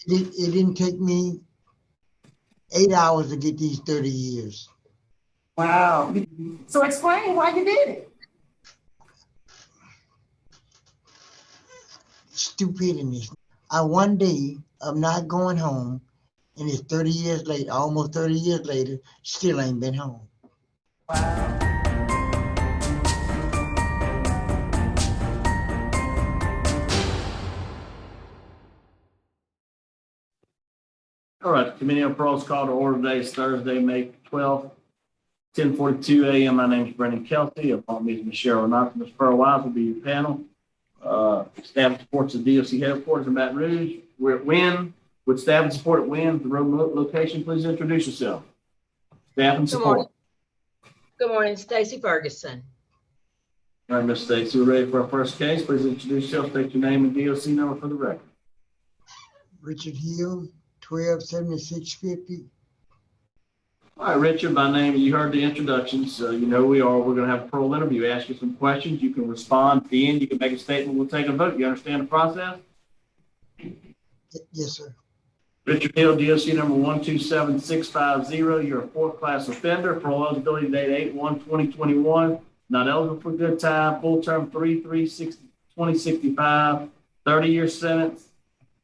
It didn't take me 8 hours to get these 30 years. Wow. So explain why you did it. Stupidity. One day of not going home, and it's 30 years later, almost 30 years later, still ain't been home. Wow. All right, the Committee on Parole is called to order. Today is Thursday, May 12th, 10:42 a.m. My name is Brendan Kelsey. Upon me is Ms. Cheryl Knox. Ms. Pearl-Wise will be your panel. Staff supports the DOC headquarters in Baton Rouge. We're at Wynn. With staff and support at Wynn, the remote location, please introduce yourself. Staff and support. Good morning, Stacy Ferguson. All right, Ms. Stacy, we're ready for our first case. Please introduce yourself, state your name and DOC number for the record. Richard Hill, 127650. All right, Richard, by name, you heard the introductions. You know who we are. We're going to have a parole interview. Ask you some questions. You can respond at the end. You can make a statement. We'll take a vote. You understand the process? Yes, sir. Richard Hill, DOC number 127650. You're a fourth class offender. Parole eligibility date 8/1/2021. Not eligible for good time. Full term 3/3/2065. 30-year sentence.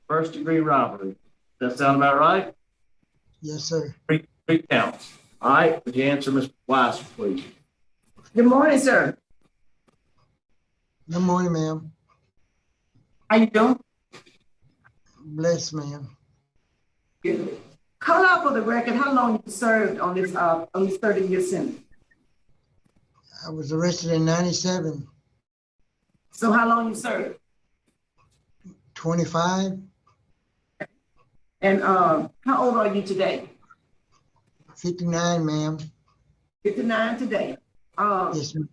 First degree robbery. Does that sound about right? Yes, sir. Three counts. All right. Would you answer Ms. Weiss, please? Good morning, sir. Good morning, ma'am. How you doing? Bless, ma'am. Good. Call out for the record how long you served on this 30-year sentence. I was arrested in 97. So how long you served? 25. And how old are you today? 59, ma'am. 59 today. Yes, ma'am.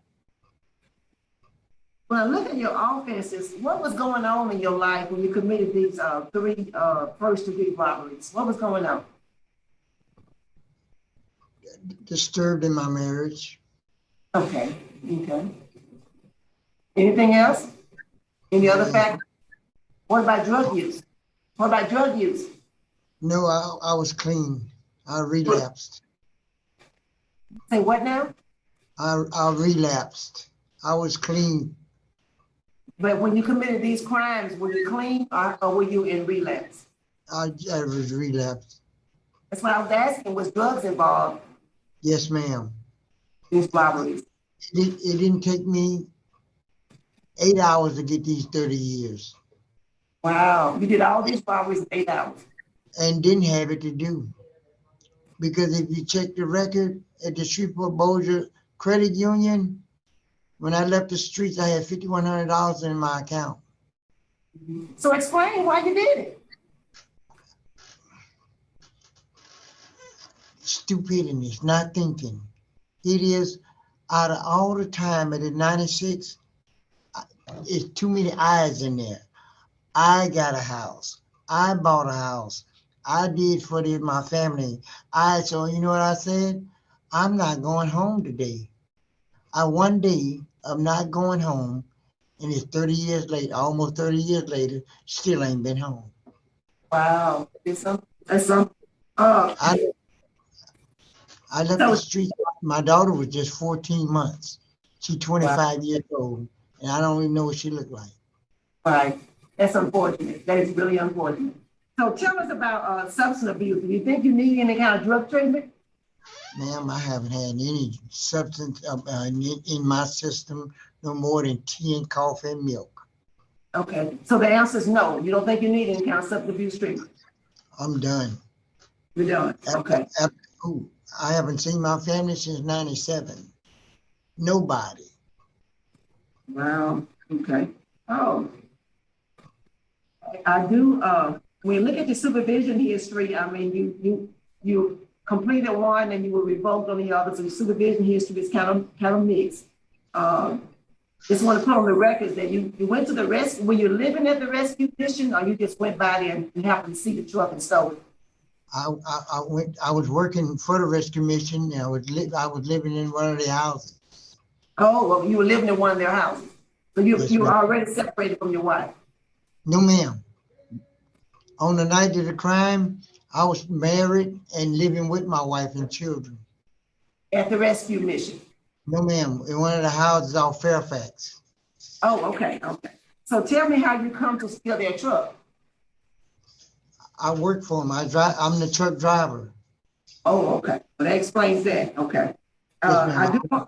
When I look at your offenses, what was going on in your life when you committed these three first-degree robberies? What was going on? Disturbed in my marriage. Okay. Anything else? Any other factors? What about drug use? No, I was clean. I relapsed. Say what now? I relapsed. I was clean. But when you committed these crimes, were you clean or were you in relapse? I was relapsed. That's what I was asking. Was drugs involved Yes, ma'am. in these robberies? It didn't take me 8 hours to get these 30 years. Wow. You did all these robberies in 8 hours. And didn't have it to do. Because if you check the record at the Shreveport Bossier Credit Union, when I left the streets, I had $5,100 in my account. So explain why you did it. Stupidity, not thinking. It is out of all the time at 96, it's too many eyes in there. I got a house. I bought a house. I did for my family. So you know what I said? I'm not going home today. One day of not going home, and it's 30 years later, almost 30 years later, still ain't been home. Wow. I left the street. My daughter was just 14 months. She's 25 years old, and I don't even know what she looked like. Right. That's unfortunate. That is really unfortunate. So tell us about substance abuse. Do you think you need any kind of drug treatment? Ma'am, I haven't had any substance in my system no more than tea and coffee and milk. Okay. So the answer is no. You don't think you need any kind of substance abuse treatment? I'm done. You're done. Okay. I haven't seen my family since 97. Nobody. Wow. Okay. Oh. I do. When you look at your supervision history, I mean, you completed one and you were revoked on the other. So your supervision history is kind of mixed. Just want to put on the records that you went to the rescue. Were you living at the rescue mission, or you just went by there and happened to see the truck and stole it? I was working for the rescue mission. And I was living in one of their houses. Oh, well, you were living in one of their houses. So you were already separated from your wife. No, ma'am. On the night of the crime, I was married and living with my wife and children. At the rescue mission? No, ma'am, in one of the houses off Fairfax. Oh, okay, okay. So tell me how you come to steal their truck. I work for them. I'm the truck driver. Oh, okay. Well, that explains that. Okay. Yes, ma'am. I do.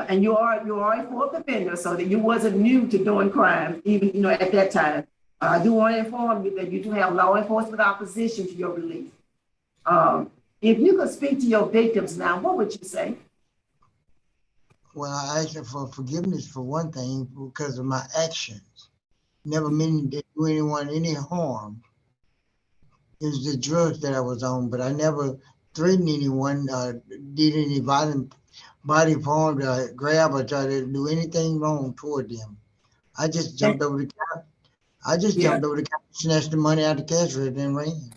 And you are a fourth offender, so that you wasn't new to doing crime, even at that time. I do want to inform you that you do have law enforcement opposition to your release. If you could speak to your victims now, what would you say? Well, I asked for forgiveness for one thing because of my actions. Never meaning to do anyone any harm. It was the drugs that I was on, but I never threatened anyone, did any violent body harm, grab or try to do anything wrong toward them. I just jumped over the counter. Jumped over the counter, snatched the money out of the cash register and ran.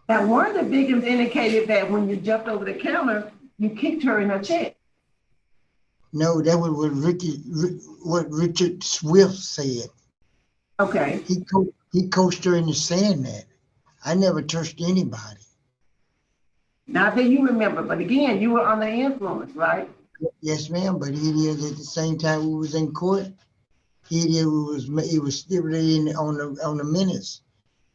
Now, one of the victims indicated that when you jumped over the counter, you kicked her in her chest. No, that was what Richard Swift said. Okay. He coached her into saying that. I never touched anybody. Not that you remember, but again, you were under influence, right? Yes, ma'am. But he did at the same time we was in court. He was stipulating on the minutes.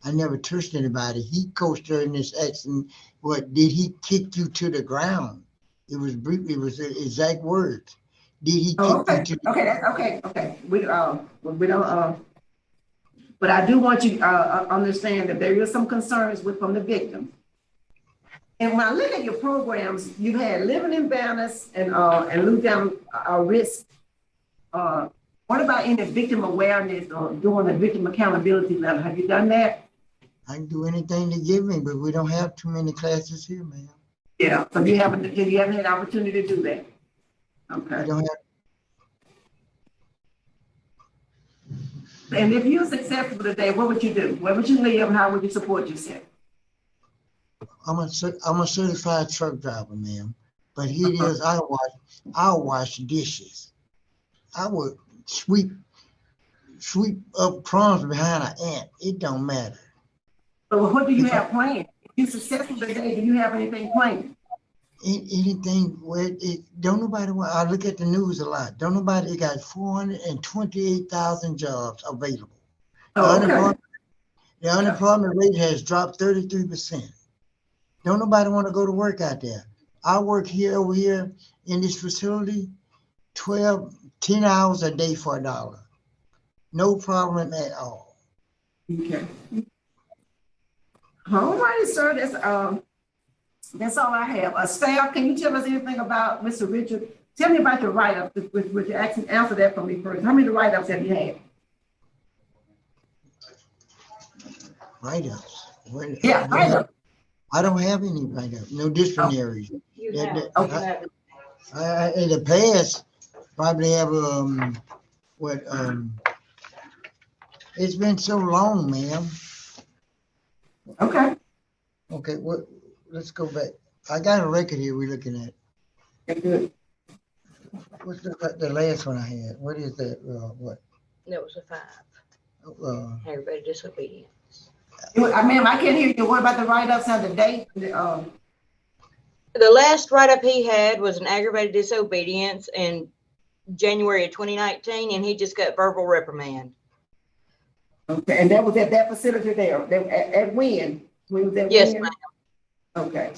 I never touched anybody. He coached her in this action. What did he kick you to the ground? It was brief. It was exact words. Did he kick you to the ground? Okay. We don't. But I do want you to understand that there is some concerns from the victim. And when I look at your programs, you've had living in balance and lose down risk. What about any victim awareness or doing a victim accountability level? Have you done that? I can do anything to give me, but we don't have too many classes here, ma'am. Yeah, so you haven't had opportunity to do that. Okay. We don't have. And if you were successful today, what would you do? Where would you live and how would you support yourself? I'm a certified truck driver, ma'am. But here it is, I'll wash dishes. I would sweep up crumbs behind an ant. It don't matter. So what do you have planned? If you're successful today, do you have anything planned? Anything where don't nobody want. I look at the news a lot. Don't nobody got 428,000 jobs available. The unemployment rate has dropped 33%. Don't nobody want to go to work out there. I work over here in this facility, 10 hours a day for $1. No problem at all. Okay. All right, sir. That's all I have. Staff, can you tell us anything about Mr. Richard? Tell me about the write-ups. Would you answer that for me first? How many write-ups have you had? Write-ups? Yeah, write-ups. I don't have any write-ups. No disciplinaries. Okay. In the past, probably have it's been so long, ma'am. Okay. Okay, let's go back. I got a record here we're looking at. Okay, good. What's the last one I had? What is that? What? That was a 5. Aggravated disobedience. Ma'am, I can't hear you. What about the write-ups and the date? The last write-up he had was an aggravated disobedience in January of 2019, and he just got verbal reprimand. Okay, and that was at that facility there. At when? When was that? Yes, ma'am. Okay.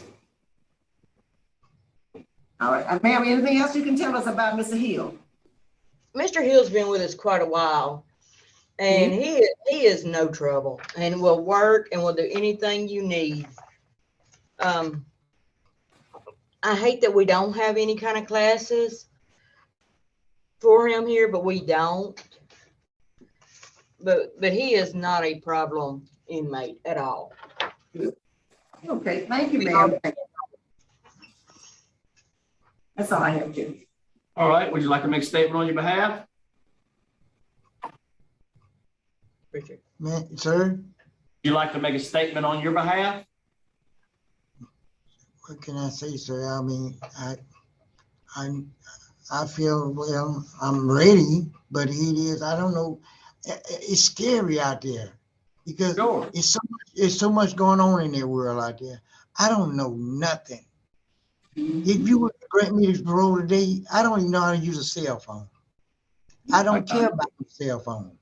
All right, ma'am. Anything else you can tell us about Mr. Hill? Mr. Hill's been with us quite a while, and he is no trouble, and will work and will do anything you need. I hate that we don't have any kind of classes for him here, but we don't. But he is not a problem inmate at all. Okay, thank you, ma'am. That's all I have, Jim. All right, would you like to make a statement on your behalf? Richard. Sir? Would you like to make a statement on your behalf? What can I say, sir? I mean, I feel, well, I'm ready, but it is, I don't know. It's scary out there. because Sure. it's so much going on in their world out there. I don't know nothing. If you were to grant me this parole today, I don't even know how to use a cell phone. I don't care about the cell phone.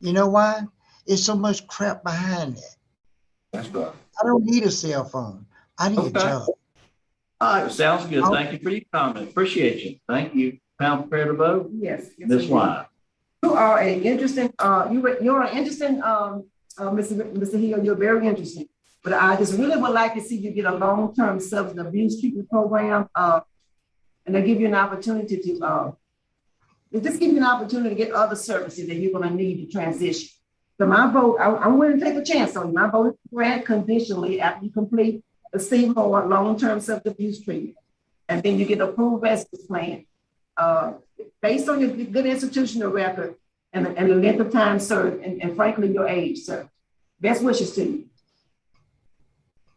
You know why? It's so much crap behind that. That's right. I don't need a cell phone. I need a job. All right, sounds good. Thank you for your comment. Appreciate you. Thank you. Pound prepared to vote? Yes. Ms. Wise. You are an interesting, you're an interesting, Mr. Hill, you're very interesting. But I just really would like to see you get a long-term substance abuse treatment program, and they give you an opportunity to, they just give you an opportunity to get other services that you're gonna need to transition. So my vote, I'm willing to take a chance on you. My vote is grant conditionally after you complete the Steve Moore long-term substance abuse treatment. And then you get approved residence plan. Based on your good institutional record and the length of time served and frankly, your age, sir. Best wishes to you.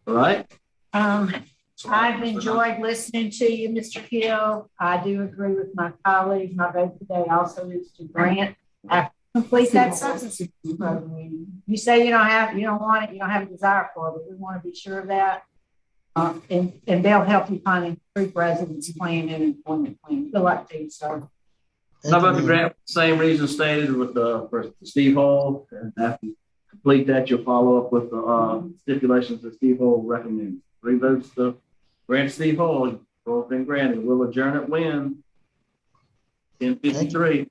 All right. I've enjoyed listening to you, Mr. Hill. I do agree with my colleagues. My vote today also is to grant after complete that substance abuse program. You say you don't want it, you don't have a desire for it, but we want to be sure of that. And they'll help you find a improved residence plan and employment plan. Feel like they so. How about the grant? Same reason stated with for Steve Hall, and after you complete that, you'll follow up with the stipulations that Steve Hall recommends. 3 votes to grant Steve Hall. Both been granted. We'll adjourn at when? 10:53.